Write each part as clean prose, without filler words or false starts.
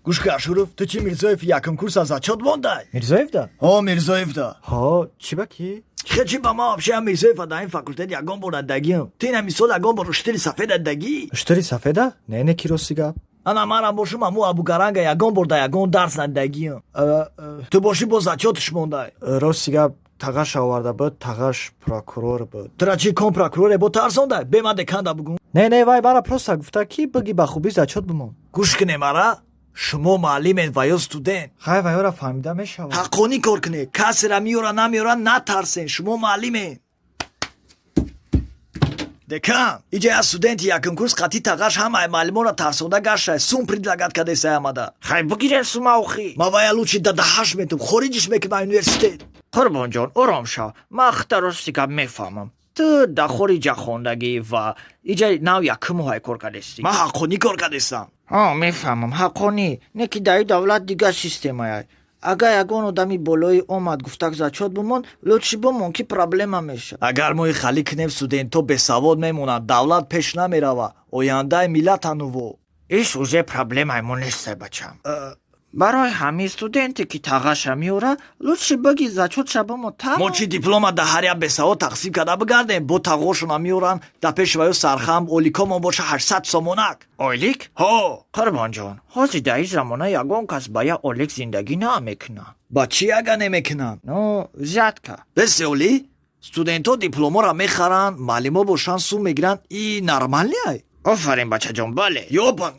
Гушка, Ашуров, ты чи Мирзоев яким курса зачет мондай? Мирзоев да? О, Мирзоев да. Ҳо, чӣ ба кӣ? Чи ба ма вообще Мирзоев да ин факултет ягон бор дадагиам. Ти на мисол ягон бор уштири сафед дадагӣ? Уштири сафеда? Не ки рости гап. Ана манам бошум аму Абугаранга ягон бор да ягон дарс надагиам. Ту боши бо зачетш мондай. Рости гап тағаш оварда буд, тағаш прокурор буд. Тра чи кон прокуроре бо тарсондай? Бе ма деканда бугум. Не, вай бара просто гуфта ки бигӣ ба хубӣ зачот бимон. Гӯш кине мара? Шумо маълимед ва ё студент? Хай вайёра фаҳмида мешавад. ҳаққонӣ кор кине. Касера миёра намиёра натарсен. Шумо маълимед. Декан, иҷа я студенти якум курс қатъи тағаш ҳамаи маълимонро тарсонда гашта сум предлагат кадесай амада. Хай бигирен сума охи. Ма вая лучи дадаҳаш метум хориҷиш мекунам университет. Қурбонҷон, ором шав. Ман хата рости гап мефаҳмам. Ту да хориҷа хондагӣ ва иҷа нав якумҳои кор кардесӣ. Ман ҳаққонӣ кор кардестам. Мефаҳмам, ҳаққонӣ. Не ки дар давлат дига системае. Агар ягон одами болои омад гуфтак зачот бимон, лутфи бимон ки проблема мешавад. Агар мо халӣ кунем студентҳо бесавод мемонанд, давлат пеш намерава, ояндаи миллатану во. Иш уже проблемаи мо нестай бачам. Барои ҳамин студенте ки тағаша меора, лутфи баги зачотша бимон та. Мо чи диплома да ҳар як бесавод тақсим карда бигардем, бо тағошона меоран, да пеши ва ё сархам оликомон боша 800 сомонак. Ойлик? Ҳо. Қурбонҷон, ҳозир дар ин замона ягон кас ба як олик зиндагӣ намекунад. Ба чӣ ага намекунанд? Взятка. Бесёли? Студентҳо дипломора мехаранд, маълимо бошанд, сум мегиранд, и нормалияй? Офарин бачаҷон, бале. Ёбан.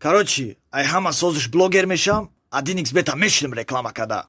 Короче, ай ҳама созиш блогер мешам, 1xbeta мешинем реклама карда.